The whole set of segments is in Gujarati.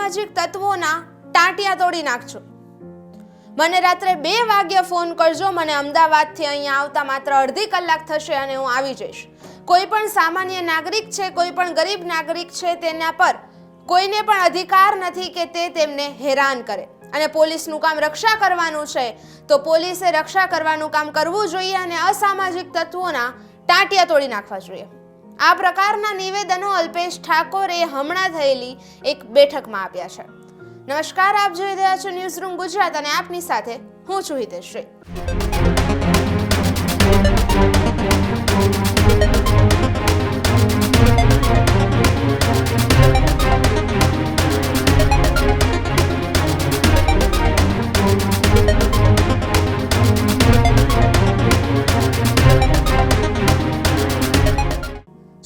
અસામાજિક તત્વોના ટાંટિયા તોડી નાખજો. મને રાત્રે 2 વાગ્યે ફોન કરજો. મને અમદાવાદથી અહીંયા આવતા માત્ર અડધી કલાક થશે અને હું આવી જઈશ. કોઈ પણ સામાન્ય નાગરિક છે, કોઈ પણ ગરીબ નાગરિક છે, તેના પર કોઈને પણ અધિકાર નથી કે તે તેમને હેરાન કરે. અને પોલીસનું કામ રક્ષા કરવાનું છે તો પોલીસે રક્ષા કરવાનું કામ કરવું જોઈએ અને અસામાજિક તત્વોના ટાંટિયા તોડી નાખવા જોઈએ. આ પ્રકારના નિવેદનો અલ્પેશ ઠાકોરે હમણાં થયેલી એક બેઠકમાં આપ્યા છે. નમસ્કાર, આપ જોઈ રહ્યા છો ન્યૂઝ રૂમ ગુજરાત અને આપની સાથે હું છું હિતેશ્રી.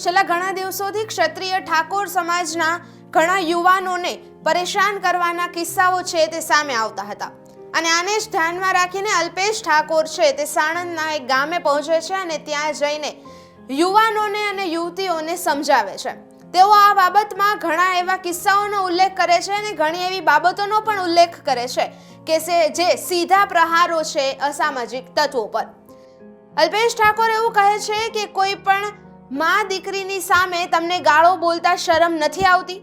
છેલ્લા ઘણા દિવસોથી ક્ષત્રિય ઠાકોર સમાજના ઘણા યુવાનોને પરેશાન કરવાના કિસ્સાઓ છે તે સામે આવતા હતા અને આને જ ધ્યાનમાં રાખીને અલ્પેશ ઠાકોર છે તે સાણંદના એક ગામે પહોંચે છે અને ત્યાં જઈને યુવાનોને અને યુવતીઓને સમજાવે છે. તેઓ આ બાબતમાં ઘણા એવા કિસ્સાઓનો ઉલ્લેખ કરે છે અને ઘણી એવી બાબતોનો પણ ઉલ્લેખ કરે છે કે જે સીધા પ્રહારો છે અસામાજિક તત્વો પર. અલ્પેશ ઠાકોર એવું કહે છે કે કોઈ પણ માં દીકરીની સામે તમને ગાળો બોલતા શરમ નથી આવતી?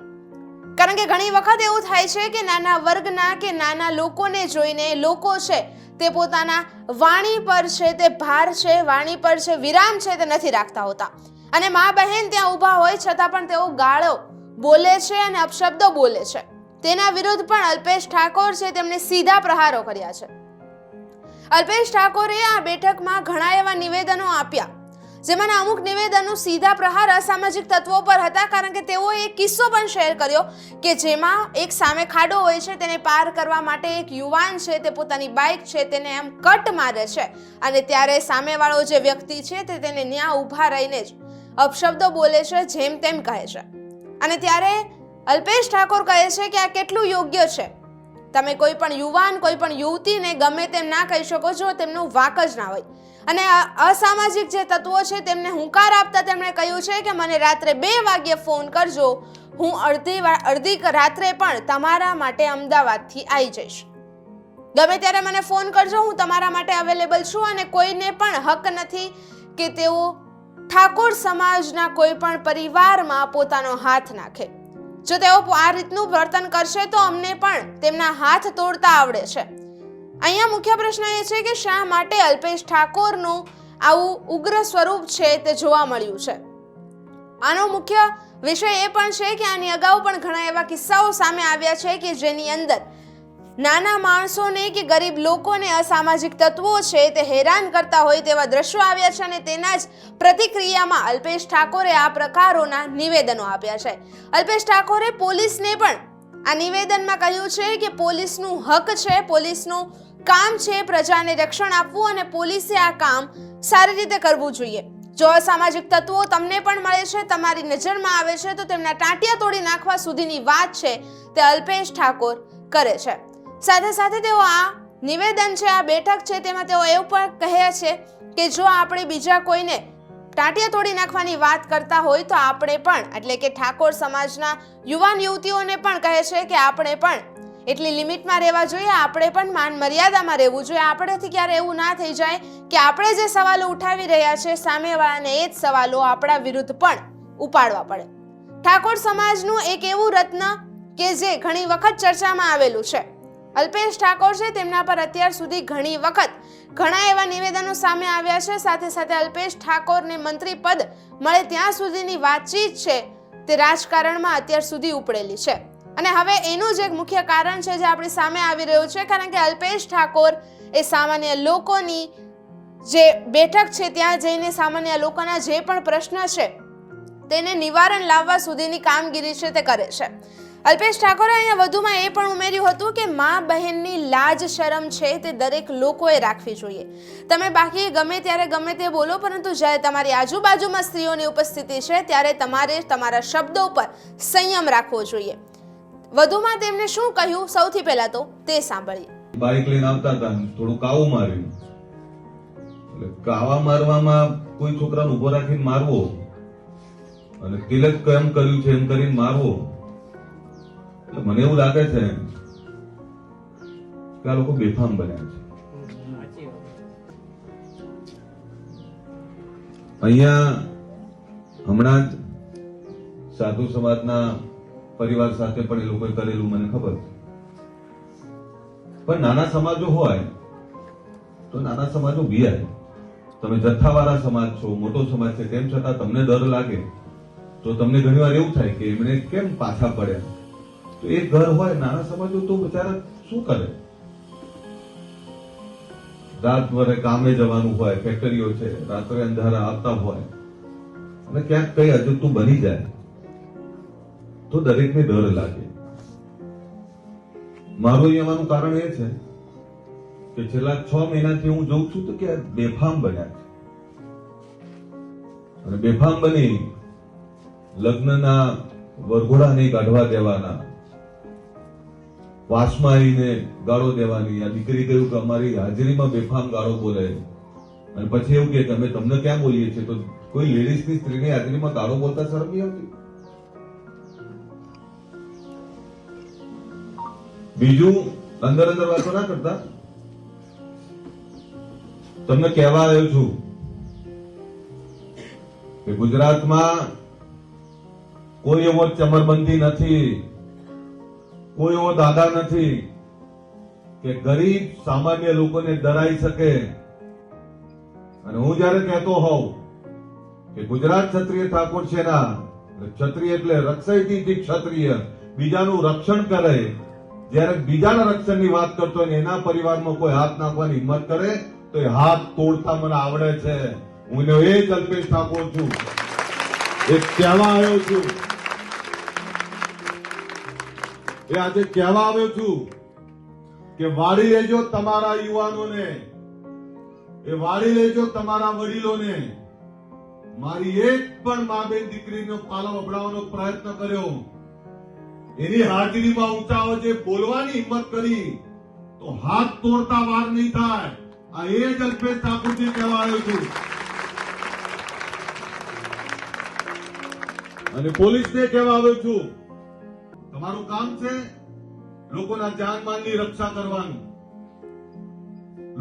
કારણ કે ઘણી વખત એવું થાય છે કે નાના વર્ગના કે નાના લોકોને જોઈને લોકો છે તે પોતાના વાણી પર છે તે ભાર છે, વાણી પર છે વિરામ છે તે નથી રાખતા હોતા અને મા બહેન ત્યાં ઊભા હોય છતાં પણ તેઓ ગાળો બોલે છે અને અપશબ્દો બોલે છે. તેના વિરુદ્ધ પણ અલ્પેશ ઠાકોર છે તેમણે સીધા પ્રહારો કર્યા છે. અલ્પેશ ઠાકોરે આ બેઠકમાં ઘણા એવા નિવેદનો આપ્યા જેમાંના અમુક નિવેદનો સીધા પ્રહાર અસામાજિક તત્વો પર હતા. કારણ કે તેઓએ એક કિસ્સો પણ શેર કર્યો કે જેમાં એક સામે ખાડો હોય છે તેને પાર કરવા માટે એક યુવાન છે તે પોતાની બાઇક છે તેને એમ કટ મારે છે અને ત્યારે સામેવાળો જે વ્યક્તિ છે તે તેને ન્યા ઊભા રહીને જ અપશબ્દો બોલે છે, જેમ તેમ કહે છે. અને ત્યારે અલ્પેશ ઠાકોર કહે છે કે આ કેટલું યોગ્ય છે? તમે કોઈ પણ યુવાન, કોઈ પણ યુવતીને ગમે તેમ ના કહી શકો જો તેમનું વાક જ ના હોય. અને અસામાજિક જે તત્વો છે તેમને હુંકાર આપતા તેમણે કહ્યું છે કે મને રાત્રે 2 વાગ્યે ફોન કરજો, હું અડધી રાત્રે પણ તમારા માટે અમદાવાદથી આવી જઈશ. ગમે ત્યારે મને ફોન કરજો, હું તમારા માટે અવેલેબલ છું અને કોઈને પણ હક નથી કે તેઓ ઠાકોર સમાજના કોઈ પણ પરિવારમાં પોતાનો હાથ નાખે. જો તેઓ આ રીતનું વર્તન કરશે તો અમને પણ તેમના હાથ તોડતા આવડે છે. અહીંયા મુખ્ય પ્રશ્ન એ છે કે શા માટે અલ્પેશ ઠાકોરનું આવું ઉગ્ર સ્વરૂપ છે તે જોવા મળ્યું છે. આનો મુખ્ય વિષય એ પણ છે કે આની અગાઉ પણ ઘણા એવા કિસ્સાઓ સામે આવ્યા છે કે જેની અંદર નાના માણસોને કે ગરીબ લોકોને અસામાજિક તત્વો છે તે હેરાન કરતા હોય તેવા દ્રશ્યો આવ્યા છે અને તેના જ પ્રતિક્રિયામાં અલ્પેશ ઠાકોરે આ પ્રકારોના નિવેદનો આપ્યા છે. અલ્પેશ ઠાકોરે પોલીસને પણ આ નિવેદનમાં કહ્યું છે કે પોલીસનું હક છે, પોલીસનું કામ છે પ્રજાને રક્ષણ આપવું અને પોલીસે આ કામ સારી રીતે કરવું જોઈએ. જો અસામાજિક તત્વો તમને પણ મળે છે, તમારી નજરમાં આવે છે તો તેમના ટાંટિયા તોડી નાખવા સુધીની વાત છે તે અલ્પેશ ઠાકોર કરે છે. સાથે સાથે તેઓ આ નિવેદન છે, આ બેઠક છે તેમાં તેઓ એવું પણ કહે છે કે જો આપણે બીજા કોઈને ટાંટિયા તોડી નાખવાની વાત કરતા હોય તો આપણે પણ એટલે કે ઠાકોર સમાજના યુવાન યુવતીઓને પણ કહે છે કે આપણે પણ એટલી લિમિટમાં રહેવા જોઈએ, આપણે પણ માન મર્યાદામાં રહેવું જોઈએ. આપણેથી ક્યારે એવું ના થઈ જાય કે આપણે જે સવાલો ઉઠાવી રહ્યા છે સામેવાળાને એ જ સવાલો આપણા વિરુદ્ધ પણ ઉપાડવા પડે. ઠાકોર સમાજનું એક એવું રત્ન કે જે ઘણી વખત ચર્ચામાં આવેલું છે અલ્પેશ ઠાકોર છે, તેમના પર અત્યાર સુધી ઘણી વખત ઘણા એવા નિવેદનો સામે આવ્યા છે. સાથે સાથે અલ્પેશ ઠાકોરને મંત્રી પદ મળે ત્યાં સુધીની વાતચીત છે તે રાજકારણમાં અત્યાર સુધી ઉપડેલી છે અને હવે એનું જ એક મુખ્ય કારણ છે જે આપણી સામે આવી રહ્યું છે. કારણ કે અલ્પેશ ઠાકોર એ સામાન્ય લોકોની જે બેઠક છે ત્યાં જઈને સામાન્ય લોકોના જે પણ પ્રશ્ન છે તેને નિવારણ લાવવા સુધીની કામગીરી છે તે કરે છે. અલ્પેશ ઠાકોરે અહીંયા વધુમાં એ પણ ઉમેર્યું હતું કે મા બહેનની લાજ શરમ છે તે દરેક લોકોએ રાખવી જોઈએ. તમે બાકી ગમે ત્યારે ગમે તે બોલો, પરંતુ જ્યારે તમારી આજુબાજુમાં સ્ત્રીઓની ઉપસ્થિતિ છે ત્યારે તમારે તમારા શબ્દો પર સંયમ રાખવો જોઈએ. વધુમાં તેમને શું કહ્યું સૌથી પહેલા તો તે સાંભળીએ. બાઇક લઈને આવતા હતા, થોડું કાવું માર્યું. એટલે કાવા મારવામાં કોઈ છોકરાને ઉભો રાખીને મારવો અને તિલક કેમ કર્યું છે એમ કરીને મારવો, તો મને એવું લાગે છે કે આ લોકો બેફામ બન્યા છે. અહીંયા હમણાં જ સાધુ સમાજના પરિવાર સાથે પણ એ લોકોએ કરેલું મને ખબર છે. પણ નાના સમાજો હોય તો નાના સમાજો વિયાય. તમે જથ્થાવાળા સમાજ છો, મોટો સમાજ છે, તેમ છતાં તમને ડર લાગે તો તમને ઘણીવાર એવું થાય કે એમણે કેમ પાછા પડ્યા. તો એક ઘર હોય નાના સમાજો તો બિચારા શું કરે? રાત ભરે કામે જવાનું હોય, ફેક્ટરીઓ છે, રાત્રે અંધારા આવતા હોય અને ક્યાંક કઈ અજુગતું બની જાય તો દરેકને ડર લાગે. મારું અહીંયાનું કારણ એ છે કે છેલ્લા 6 મહિનાથી હું જોઉં છું તો કે બેફામ બન્યા છે. અને બેફામ બની લગ્નના વરઘોડા નહીં કાઢવા દેવાના, વાસમાં આવીને ગાળો દેવાની. આ દીકરી કહ્યું કે અમારી હાજરીમાં બેફામ ગાળો બોલે અને પછી એવું કે અમે તમને ક્યાં બોલીએ છીએ. તો કોઈ લેડીઝની સ્ત્રીની હાજરીમાં ગાળો બોલતા શરમ નહીં આવતી? બીજું, અંદર અંદર વાતો ના કરતા. તમને કહેવા આવ્યો છું કે ગુજરાતમાં કોઈ એવો ચમરબંધી નથી, કોઈ એવો દાદા નથી કે ગરીબ સામાન્ય લોકોને ડરાઈ શકે. અને હું જયારે કહેતો હોઉં કે ગુજરાત ક્ષત્રિય ઠાકોર સેના, ક્ષત્રિય એટલે રક્ષયથી ક્ષત્રિય, બીજાનું રક્ષણ કરે, જયારે બીજાના રક્ષણની વાત કરતો હોય એના પરિવારમાં કોઈ હાથ નાખવાની હિંમત કરે તો એ હાથ તોડતા મને આવડે છે. હું એ જ અલ્પેશ ઠાકોર છું, એ કહેવા આવ્યો છું, એ આજે કહેવા આવ્યો છું કે વાળી લેજો તમારા યુવાનોને, એ વાળી લેજો તમારા વડીલોને. મારી એક પણ મા બેન દીકરીનો પાલો અબડાવવાનો પ્રયત્ન કર્યો, એની હાજરીમાં ઊંચા અવાજે બોલવાની હિંમત કરી તો હાથ તોડતા વાર નહીં થાય. આ એ જ અલ્પેશ ઠાકોરજી કહેવા આવ્યો છું. અને પોલીસને કહેવા આવ્યો છું, તમારું કામ છે લોકોના જાનમાલની રક્ષા કરવાનું,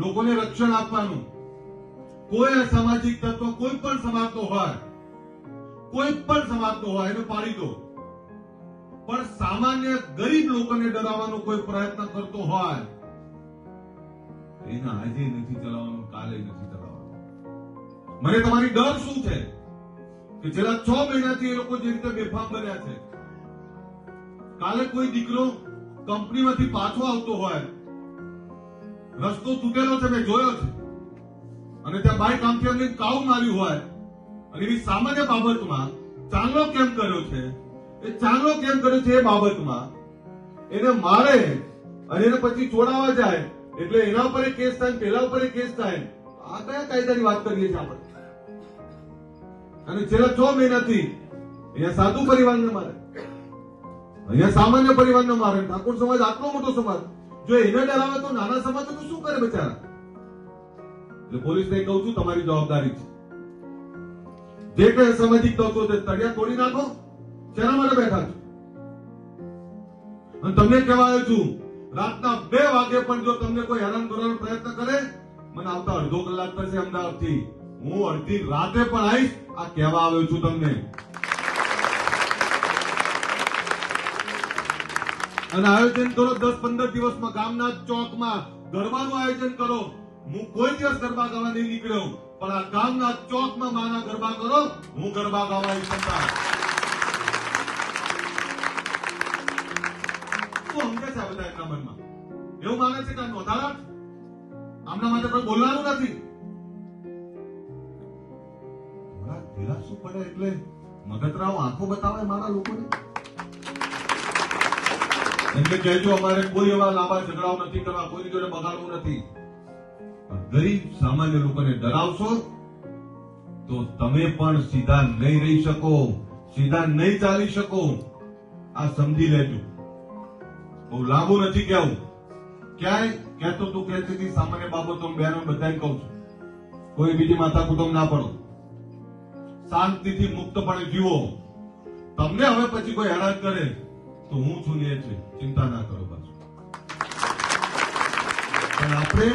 લોકોને રક્ષણ આપવાનું. કોઈ અસામાજિક તત્વ કોઈ પણ સમાજનો હોય, કોઈ પણ સમાજનો હોય, એને પાડી દો. પણ સામાન્ય ગરીબ લોકોને ડરાવવાનો કોઈ પ્રયત્ન કરતો હોય એને આજે નથી ચલાવવાનું, કાલે નથી ચલાવવાનું. મને તમારી ડર શું છે કે છેલ્લા 6 મહિનાથી એ લોકો જે રીતે બેફામ બન્યા છે. કાલે કોઈ દીકરો કંપનીમાંથી પાછો આવતો હોય, રસ્તો તૂટેલો છે, મેં જોયો છે, અને ત્યાં બાઈક આમથી અમને કાઉ માર્યું હોય અને એવી સામાન્ય બાબતમાં ચાંગલો કેમ કર્યો છે, એ ચાંગલો કેમ કર્યો છે એ બાબતમાં એને મારે અને એને પછી છોડાવવા જાય એટલે એના ઉપર કેસ થાય, પેલા ઉપર કેસ થાય. આ કયા કાયદાની વાત કરીએ છીએ આપણે? અને છેલ્લા 6 મહિનાથી અહીંયા સાધુ પરિવારને મારે, અહીંયા સામાન્ય પરિવારને મારે. ઠાકોર સમાજ આટલો મોટો સમાજ, જો એને ડરાવે તો નાના સમાજ તો શું કરે બિચારા? એટલે પોલીસને કહું છું, તમારી જવાબદારી છે. જે કઈ સામાજિક તત્વો છે તળિયા તોડી નાખો. શેના માટે બેઠા છો? અને તમને કહેવા આવ્યો છું, રાતના 2 વાગે પણ જો તમને કોઈ હેરાન કરવાનો પ્રયત્ન કરે, મને આવતા અડધો કલાક થશે અમદાવાદથી, હું અડધી રાતે પણ આવીશ. આ કહેવા આવ્યો છું તમને. અને આયોજન કરો 10-15 દિવસમાં ગામના ચોકમાં ગરબાનું આયોજન કરો. હું કોઈ દિવસ ગરબા ગાવા નહીં નીકળ્યો, પણ આ ગામના ચોકમાં માના ગરબા કરો, હું ગરબા ગાવા આવી શકતા. શું સમજે છે આ બધા એટલા મનમાં? એવું માને છે કે આ નોંધારા આમના માટે કોઈ બોલવાનું નથી. ધીરા શું પડે એટલે મગતરાવ આંખો બતાવે મારા લોકોને. એટલે કહેજો અમારે કોઈ એવા લાંબા ઝઘડાઓ નથી કરવા, કોઈની જોડે બગાડવું નથી. ગરીબ સામાન્ય લોકોને ડરાવશો તો તમે પણ સીધા નહીં રહી શકો, સીધા નહીં ચાલી શકો. આ સમજી લેજો. બહુ લાંબુ નથી કહેવું. ક્યાંય કહેતો તું કહેતી સામાન્ય બાબતો બહેનો બધાને કહું છું, કોઈ બીજી માથા કુટુંબ ના પડો, શાંતિથી મુક્તપણે જીવો. તમને હવે પછી કોઈ હેરાન કરે તો હું છું ને એ છે, ચિંતા ના કરો પાછું. પણ આપણે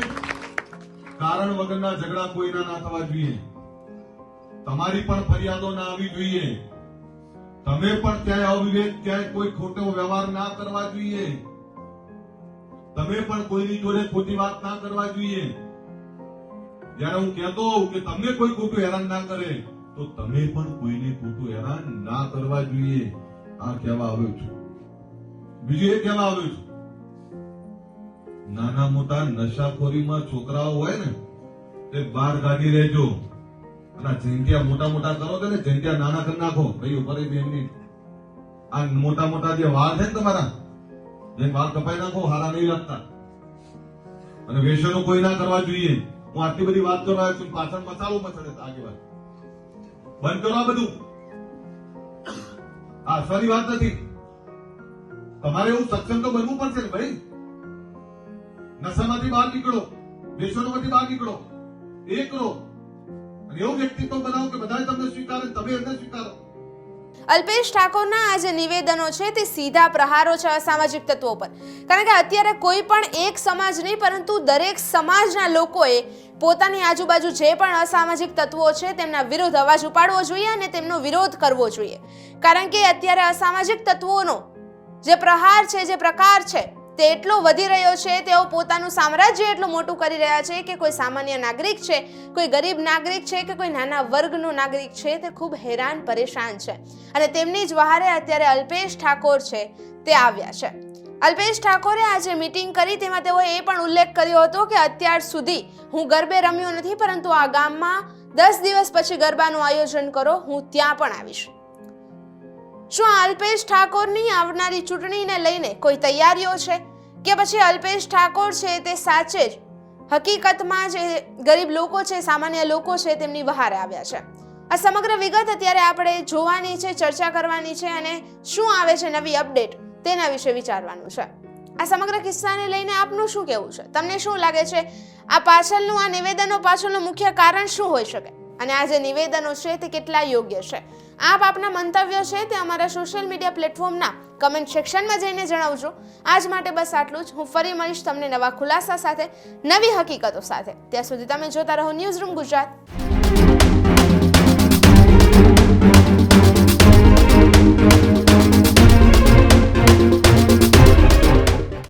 કારણ વગરના ઝઘડા કોઈના ના થવા જોઈએ. તમારી પણ ફરિયાદો ના આવવી જોઈએ. તમે પણ ક્યાંય અવિવેક, ક્યાંય કોઈ ખોટો વ્યવહાર ના કરવા જોઈએ. તમે પણ કોઈની જોડે ખોટી વાત ના કરવા જોઈએ. જયારે હું કહેતો હોઉં કે તમને કોઈ ખોટું હેરાન ના કરે, તો તમે પણ કોઈને ખોટું હેરાન ના કરવા જોઈએ. આ કહેવા આવ્યો છું. બીજું એ કહેવા આવ્યો છું, નાના મોટા નશાખોરીમાં છોકરાઓ હોય ને તે બહાર કાઢી લેજો. અને જંગ્યા મોટા મોટા કરો છો ને, જંગ્યા નાના કરી નાખો. ભાઈ ઉપર એમની આ મોટા મોટા જે વાળ છે ને તમારા, જે વાળ કપાઈ નાખો, હારા નહીં લાગતા. અને વ્યસનો કોઈ ના કરવા જોઈએ. હું આટલી બધી વાત કરવા આવ્યો છું, પાછળ મસાલો મચડે આગેવાન. બંધ કરો આ બધું. આ હસવાની વાત નથી. તમારે એવું સક્ષમ તો બનવું પડશે ને ભાઈ. નશામાંથી બહાર નીકળો, વ્યસનોમાંથી બહાર નીકળો, એ કરો. અને એવું વ્યક્તિત્વ બનાવો કે બધા તમને સ્વીકારે, તમે એમને સ્વીકારો. અલ્પેશ ઠાકોરના આ જે નિવેદનો છે તે સીધા પ્રહારો છે અસામાજિક તત્વો પર. કારણ કે અત્યારે કોઈ પણ એક સમાજ નહીં, પરંતુ દરેક સમાજના લોકોએ પોતાની આજુબાજુ જે પણ અસામાજિક તત્વો છે તેમના વિરુદ્ધ અવાજ ઉપાડવો જોઈએ અને તેમનો વિરોધ કરવો જોઈએ. કારણ કે અત્યારે અસામાજિક તત્વોનો જે પ્રહાર છે, જે પ્રકાર છે તે એટલો વધી રહ્યો છે. તેઓ પોતાનું સામ્રાજ્ય એટલું મોટું કરી રહ્યા છે કે કોઈ સામાન્ય નાગરિક છે, કોઈ ગરીબ નાગરિક છે કે કોઈ નાના વર્ગનો નાગરિક છે તે ખૂબ હેરાન પરેશાન છે. અને તેમની જ વહારે અત્યારે અલ્પેશ ઠાકોર છે તે આવ્યા છે. અલ્પેશ ઠાકોરે આજે મીટિંગ કરી, તેમાં તેઓએ એ પણ ઉલ્લેખ કર્યો હતો કે અત્યાર સુધી હું ગરબે રમ્યો નથી, પરંતુ આ ગામમાં 10 દિવસ પછી ગરબાનું આયોજન કરો, હું ત્યાં પણ આવીશ. શું આ અલ્પેશ ઠાકોરની આવનારી ચૂંટણીને લઈને કોઈ તૈયારીઓ છે, કે પછી અલ્પેશ ઠાકોર છે તે સાચે જ હકીકતમાં જે ગરીબ લોકો છે, સામાન્ય લોકો છે તેમની વહારે આવ્યા છે? આ સમગ્ર વિગત અત્યારે આપણે જોવાની છે, ચર્ચા કરવાની છે અને શું આવે છે નવી અપડેટ તેના વિશે વિચારવાનું છે. આ સમગ્ર કિસ્સાને લઈને આપનું શું કહેવું છે? તમને શું લાગે છે આ પાછળનું, આ નિવેદનો પાછળનું મુખ્ય કારણ શું હોઈ શકે? અને આ જે નિવેદનો છે તે કેટલા યોગ્ય છે? આપ આપના મંતવ્યો છે તે અમારા સોશિયલ મીડિયા પ્લેટફોર્મના કમેન્ટ સેક્શનમાં જઈને જણાવજો. આજ માટે બસ આટલું જ. હું ફરી મળીશ તમને નવા ખુલાસા સાથે, નવી હકીકતો સાથે. ત્યાં સુધી તમે જોતા રહો ન્યૂઝરૂમ ગુજરાત.